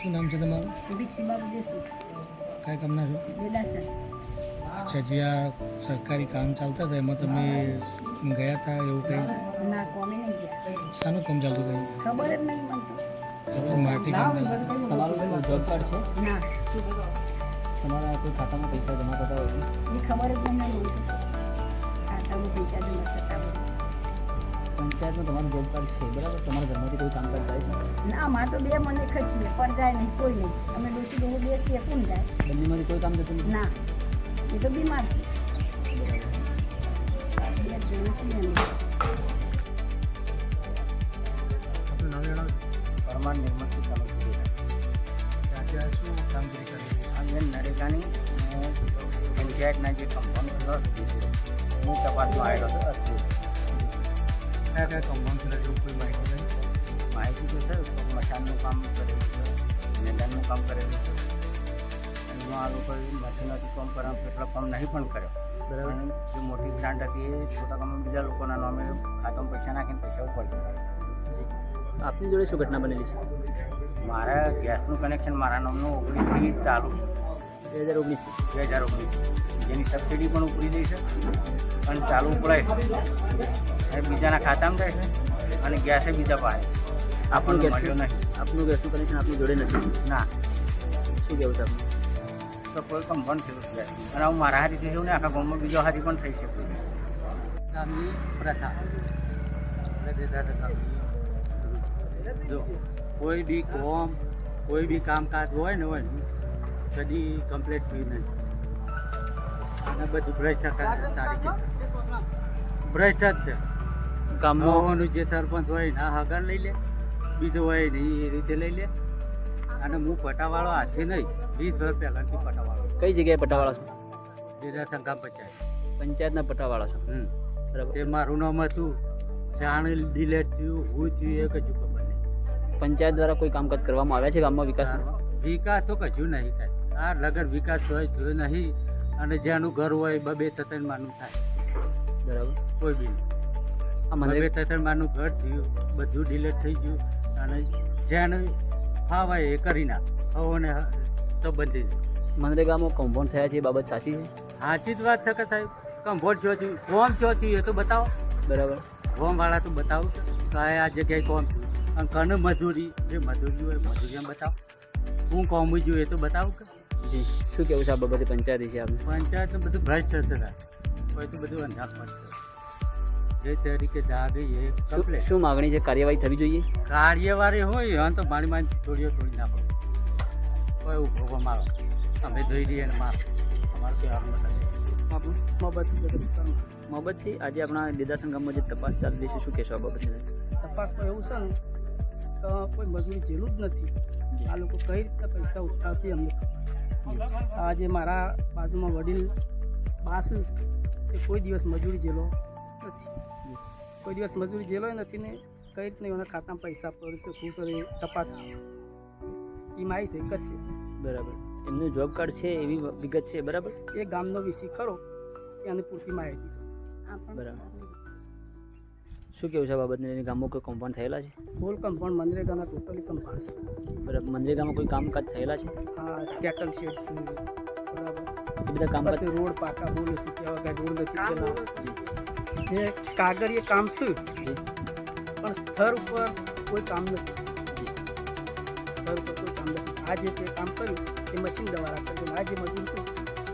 શું નામ છે તમારું? ભીખી બાબુ દેશી કયા કામના છો? દેદાસર. અચ્છા, જે આ સરકારી કામ ચાલતા હતા એમાં તમે ગયા હતા એવું કંઈ? ના કોમે નહીં ગયા, શાનું કામ ચાલતું હતું? ખબર જ નહીં મને તો. માટી કામ ચાલતું હતું. તમારું કોઈ જોબ કાર્ડ છે? ના તમારા કોઈ ખાતામાં પૈસા જમા થતા હોય છે? એ ખબર જ નહીં મને તો. ખાતામાં પૈસા જમા થતા હોય. પંચાયતમાં તમારું જોબ કાર્ડ છે બરાબર? તમારા ઘરમાંથી કોઈ કામકાજ જાય છે? ના અમારે તો બે મને ખચીએ પણ જાય નહીં, કોઈ નહીં. અમે ડોસી ડોહો બેસીએ કોણ જાય? બંનેમાંથી કોઈ કામ થતું નથી? ના એ તો બીમાર છે. બે જણ છીએ અમે. આપનું નામ જણાવો. પરમાર નિર્મળસિંહ કમલસિંહ આજે આ શું કામગીરી કરી? આજે નરેગાની પંચાયતના જે કમ્પાઉન્ડ લોસ છે એની તપાસમાં આવેલો હતો અરજી. કયા કયા કમ્પાઉન્ડ છે એવું કોઈ માહિતી નહીં? માહિતી તો સર મકાનનું કામ કરેલું છે, મેદાનનું કામ કરેલું છે. એમાં આ લોકો નથી કામ કરવા કેટલા કામ નહીં પણ કર્યો બરાબર. અને જે મોટી ગ્રાન્ટ હતી એ છોટા કામમાં બીજા લોકોના નામે ખાતામાં પૈસા નાખીને પૈસા ઉપાડી. આપની જોડે શું ઘટના બનેલી છે? મારા ગેસનું કનેક્શન મારા નામનું 19થી ચાલુ છે, 2019 જેની સબસિડી પણ ઉપડી ગઈ છે અને ચાલુ ઉપડાય છે અને બીજાના ખાતામાં જાય છે અને ગેસે બીજા પાડે છે. આપનું આપણને મળ્યો ગેસનું નહીં. આપનું ગેસનું કનેક્શન આપની જોડે નથી. ના શું કહેવું છે આપનું? તો કોઈ કમ બંધ થયું છે ગેસનું. અને હું મારા હાથી થયું ને આખા ગામમાં બીજો હાથી પણ થઈ શકે છે. કામની પ્રથા આપણે દેતા હતા કામની. જો કોઈ બી કોમ કોઈ બી કામકાજ હોય ને કદી કમ્પ્લીટ થયું નહીં અને બધું ભ્રષ્ટ તારીખે ભ્રષ્ટ જ છે. ગામમાં ગામનું જે સરપંચ હોય ના હગર લઈ લે, બીજો હોય ને એ રીતે લઈ લે. અને હું પટાવાળો હાથે નહીં, 20 વર્ષ પહેલાંથી પટાવાળો કઈ જગ્યાએ પટાવાળા છો? દેદાસણ ગામ પંચાયત. પંચાયતના પટાવાળા છો બરાબર. તે મારું નામ હતું, શાણ ડિલેટ થયું, હું થયું એ કશું ખબર નહીં. પંચાયત દ્વારા કોઈ કામકાજ કરવામાં આવ્યા છે ગામમાં વિકાસ? વિકાસ તો કશું નહીં થાય. આ લગર વિકાસ હોય જોયું નહીં. અને જ્યાંનું ઘર હોય 2-3 માનું થાય બરાબર. કોઈ બી આ મનરેગા 2-3 માનું ઘર થયું, બધું ડિલેટ થઈ ગયું. અને જ્યાં ફાવાય એ કરી નાખ હવોને સંબંધિત. મનરેગામાં કમ્પાઉન્ડ થયા છે એ બાબત સાચી છે? સાચી જ વાત છે કે સાહેબ, કંભોળ છો થયું, કોમ છો થયું એ તો બતાવો. બરાબર. કોમવાળા તો બતાવો કે આ જગ્યાએ કોમ થયું. અને કને મજૂરી, જે મજૂરી હોય મજૂરી એમ બતાવો. હું કોમ જોઈએ એ તો બતાવું કે. જી શું કહેવું છે આ બાબતે પંચાયત છે આપનું? પંચાયત બધું ભ્રષ્ટ છે સાહેબ. કોઈ તો બધું અંધાર પડશે. જે તરીકે જાગે એ કમ્પ્લેટ. શું માગણી છે? કાર્યવાહી થવી જોઈએ? કાર્યવાહી હોય હા તો મારી થોડી નાખો. કોઈ ઉભો મારો અમે જોઈ રહીએ ને મારો અમારું કહેવાનું મતલબ. આપણું મોહબ્બતસિંહ, આજે આપણા દેદાસણ ગામમાં જે તપાસ ચાલી રહી છે શું કહેશો આ બાબતે? તપાસમાં એવું છે ને તો કોઈ મજૂરી જેલું જ નથી. આ લોકો કઈ રીતના પૈસા ઉઠાવશે અમને ખબર. આજે મારા બાજુમાં વડીલ બા છે એ કોઈ દિવસ મજૂરી જેલો નથી. કોઈ દિવસ મજૂરી જેલો નથી ને કઈ રીતના એના ખાતામાં પૈસા પડશે ખુશ હોય તપાસ ટીમ આવી છે કરશે. બરાબર. એમનું જોબ કાર્ડ છે એવી વિગત છે બરાબર? એ ગામનો વિષય ખરો એની પૂરતી માહિતી છે. બરાબર. શું કેવું છે આ બાબતને? એની ગામમાં કોઈ કમ્પાઉન્ડ થયેલા છે? ફૂલ કમ્પાઉન્ડ મનરેગાના ટોટલી કમ્પાઉન્ડ છે. બરાબર. મનરેગામાં કોઈ કામકાજ થયેલા છે? આ સ્કેટલ શેડ છે બરાબર. એ બધા કામકાજ પછી રોડ પાકા બોલે છે કેવા કાંઈ રોડ નથી પેલા જે કાગળીય કામ છે પણ સ્તર ઉપર કોઈ કામ નથી. સ્તર ઉપર કોઈ કામ નથી. આ જે તે કામ કર્યું એ મશીન દ્વારા કર્યું. આ જે મજૂર છે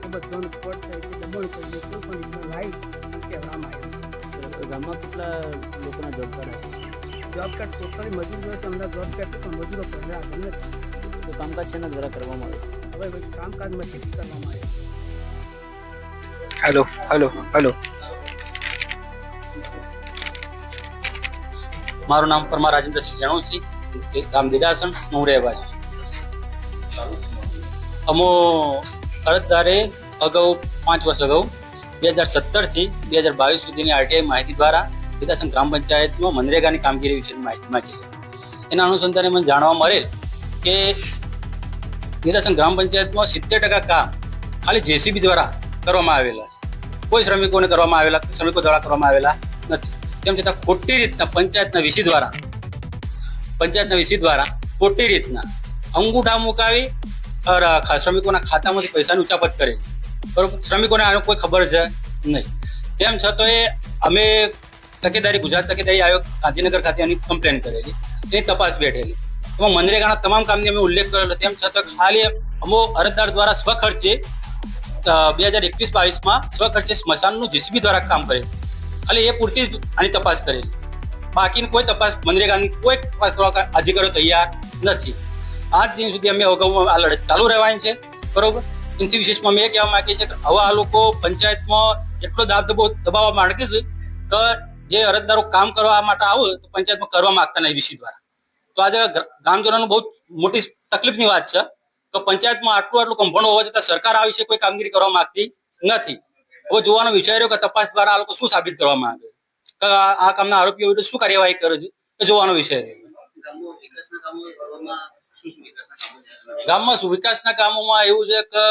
એ બધાનું પોટ થાય કે દમણ કરીને કોઈ પણ રીતના લાવી કહેવામાં આવ્યું છે. બરાબર. ગામમાં કેટલા લોકોના જોબ કાર્ડ હશે? જોબ કાર્ડ ટોટલી મજૂર જોઈએ છે. અમને જોબ કાર્ડ છે પણ મજૂરો પડે આગળ નથી. તો કામકાજ શેના દ્વારા કરવામાં આવે? હવે કામકાજ મશીનથી કરવામાં આવે. હેલો હેલો હેલો મારું નામ પરમાર રાજેન્દ્રસિંહ જણોસિંહ, ગામ દેદાસણ, હું રહેવા છું. અમો અરજદારે અગાઉ 5 વર્ષ અગાઉ 2017થી 2022 સુધીની આરટીઆઈ માહિતી દ્વારા દેદાસણ ગ્રામ પંચાયતમાં મનરેગાની કામગીરી વિશે માહિતી માંગી હતી. એના અનુસંધાને મને જાણવા મળેલ કે દેદાસણ ગ્રામ પંચાયતમાં 70% કામ ખાલી જેસીબી દ્વારા કરવામાં આવેલા છે. કોઈ શ્રમિકોને કરવામાં આવેલા શ્રમિકો દ્વારા કરવામાં આવેલા નથી. તેમ છતાં ખોટી રીતના પંચાયતના વીસી દ્વારા ખોટી રીતના અંગૂઠા મુકાવી શ્રમિકોના ખાતામાંથી પૈસાની ઉચાપત કરે, બરોબર. શ્રમિકોને આનો કોઈ ખબર છે નહીં. તેમ છતાં અમે તકેદારી ગુજરાત તકેદારી આયોગ ગાંધીનગર ખાતે એની કમ્પ્લેન કરેલી, એની તપાસ બેઠેલી. એમાં મનરેગાના તમામ કામની અમે ઉલ્લેખ કરેલો. તેમ છતાં ખાલી અમો અરજદાર દ્વારા સ્વખર્ચે 2021-22માં સ્વખર્ચે સ્મશાનનું JCB દ્વારા કામ કરેલું. ખાલી એ પૂરતી જ આની તપાસ કરેલી. બાકીની કોઈ તપાસ મનરેગાની કોઈ તપાસ કરવા અધિકારીઓ તૈયાર નથી. આજ દિન સુધી અમે અગાઉમાં આ લડત ચાલુ રહેવાની છે, બરોબર. એનાથી વિશેષમાં અમે એ કહેવા માંગીએ છીએ કે હવે આ લોકો પંચાયતમાં એટલો દબાવવા માંગે છે કે જે અરજદારો કામ કરવા માટે આવે તો પંચાયતમાં કરવા માંગતા નહીં VC દ્વારા. તો આજે ગ્રામજનોનું બહુ મોટી તકલીફની વાત છે કે પંચાયતમાં આટલું કંપાઉન્ડ હોવા છતાં સરકાર આ વિશે કોઈ કામગીરી કરવા માંગતી નથી. હવે જોવાનો વિષય રહ્યો કે તપાસ દ્વારા આ લોકો શું સાબિત કરવા માંગે કે આ કામના આરોપીઓ વિરુદ્ધ શું કાર્યવાહી કરે છે, એ જોવાનો વિષય રહ્યો. ગામમાં વિકાસના કામોમાં એવું છે કે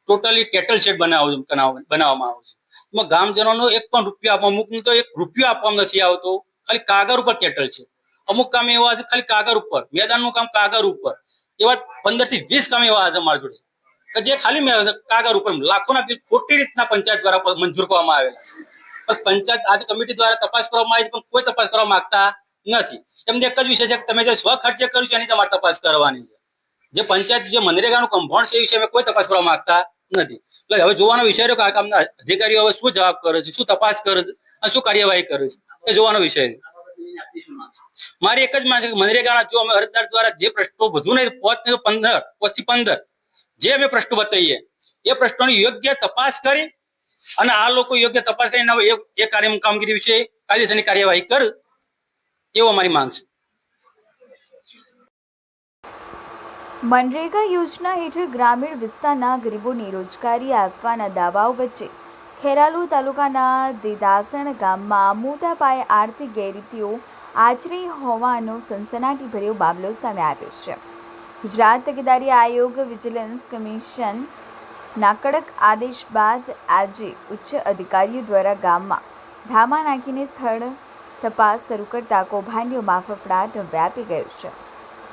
ટોટલી કેટલ શેડ બનાવવામાં આવે છે. એમાં ગામજનોનો એક પણ રૂપિયા આપવા, અમુક તો એક રૂપિયો આપવામાં નથી આવતો, ખાલી કાગળ ઉપર કેટલ છે. અમુક કામ એવા છે ખાલી કાગળ ઉપર, મેદાનનું કામ કાગળ ઉપર. એવા 15 થી 20 કામ એવા છે મારા જોડે કે જે ખાલી કાગળ ઉપર લાખોના બિલ ખોટી રીતના પંચાયત દ્વારા મંજૂર કરવામાં આવેલા. પણ પંચાયત આજે કમિટી દ્વારા તપાસ કરવામાં આવી છે, પણ કોઈ તપાસ કરવા માંગતા નથી. એમને એક જ વિષય છે કે તમે જે સ્વખર્ચે કર્યું છે એની તમારે તપાસ કરવાની છે. જે પંચાયત જે મનરેગાનું કમ્પાઉન્ડ છે એ વિશે કોઈ તપાસ કરવા માંગતા નથી. એટલે હવે જોવાનો વિષય રહ્યો કે આ કામના અધિકારીઓ હવે શું જવાબ કરે છે, શું તપાસ કરે છે અને શું કાર્યવાહી કરે છે, એ જોવાનો વિષય છે. મારી એક જ માંગ છે કે મનરેગાના જો અમે અરજદાર દ્વારા જે પ્રશ્નો વધુ નહીં 5 થી 15 જે અમે પ્રશ્નો બતાવીએ એ પ્રશ્નોની યોગ્ય તપાસ કરી અને આ લોકો યોગ્ય તપાસ કરીને એ કામગીરી વિશે કાયદેસરની કાર્યવાહી કરે, એવો અમારી માંગ છે. મનરેગા યોજના હેઠળ ગ્રામીણ વિસ્તારના ગરીબોને રોજગારી આપવાના દાવાઓ વચ્ચે ખેરાલુ તાલુકાના દેદાસણ ગામમાં મોટા પાયે આર્થિક ગેરરીતિઓ આચરી હોવાનો સનસનાટીભર્યો મામલો સામે આવ્યો છે. ગુજરાત તકેદારી આયોગ વિજિલન્સ કમિશનના કડક આદેશ બાદ આજે ઉચ્ચ અધિકારીઓ દ્વારા ગામમાં ધામા નાખીને સ્થળ તપાસ શરૂ કરતા કૌભાંડીઓમાં ફફડાટ વ્યાપી ગયો છે.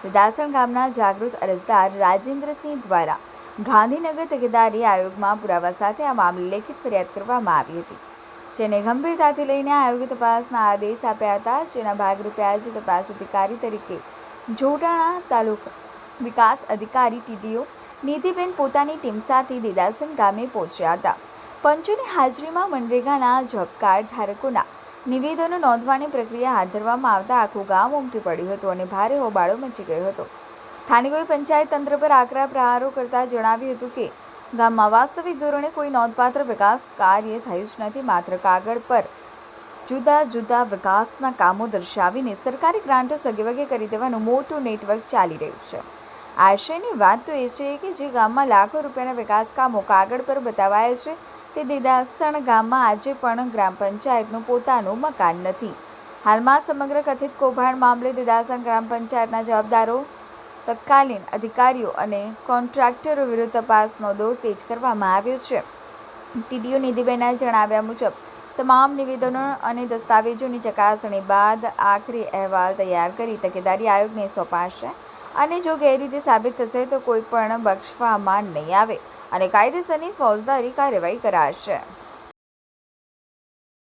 દેદાસણ ગામના જાગૃત અરજદાર રાજેન્દ્રસિંહ દ્વારા ગાંધીનગર તકેદારી આયોગમાં પુરાવા સાથે આ મામલે લેખિત ફરિયાદ કરવામાં આવી હતી, જેને ગંભીરતાથી લઈને આયોગે તપાસના આદેશ આપ્યા હતા. જેના ભાગરૂપે આજે તપાસ અધિકારી તરીકે જોટાણા તાલુકા વિકાસ અધિકારી TDO નિધિબેન પોતાની ટીમ સાથે દેદાસણ ગામે પહોંચ્યા હતા. પંચોની હાજરીમાં મનરેગાના જોબ કાર્ડ ધારકોના નિવેદનો નોંધવાની પ્રક્રિયા હાથ ધરવામાં આવતા આખું ગામ ઉમટી પડ્યું હતું અને ભારે હોબાળો મચી ગયો હતો. સ્થાનિકોએ પંચાયત તંત્ર પર આકરા પ્રહારો કરતા જણાવ્યું હતું કે ગામમાં વાસ્તવિક ધોરણે કોઈ નોંધપાત્ર વિકાસ કાર્ય થયું જ નથી. માત્ર કાગળ પર જુદા જુદા વિકાસના કામો દર્શાવીને સરકારી ગ્રાન્ટો સગેવગે કરી દેવાનું મોટું નેટવર્ક ચાલી રહ્યું છે. આશ્ચર્યની વાત તો એ છે કે જે ગામમાં લાખો રૂપિયાના વિકાસ કામો કાગળ પર બતાવાયા છે તે દેદાસણ ગામમાં આજે પણ ગ્રામ પંચાયતનું પોતાનું મકાન નથી. હાલમાં સમગ્ર કથિત કૌભાંડ મામલે દેદાસણ ગ્રામ પંચાયતના જવાબદારો, તત્કાલીન અધિકારીઓ અને કોન્ટ્રાક્ટરો વિરુદ્ધ તપાસનો દોર તેજ કરવામાં આવ્યો છે. TDO નિધિબેનના જણાવ્યા મુજબ તમામ નિવેદનો અને દસ્તાવેજોની ચકાસણી બાદ આખરી અહેવાલ તૈયાર કરી તકેદારી આયોગને સોંપાશે અને જો ગેરરીતિ સાબિત થશે તો કોઈ પણ બક્ષવામાં નહીં આવે અને કાયદેસરની ફોજદારી કાર્યવાહી કરાશે.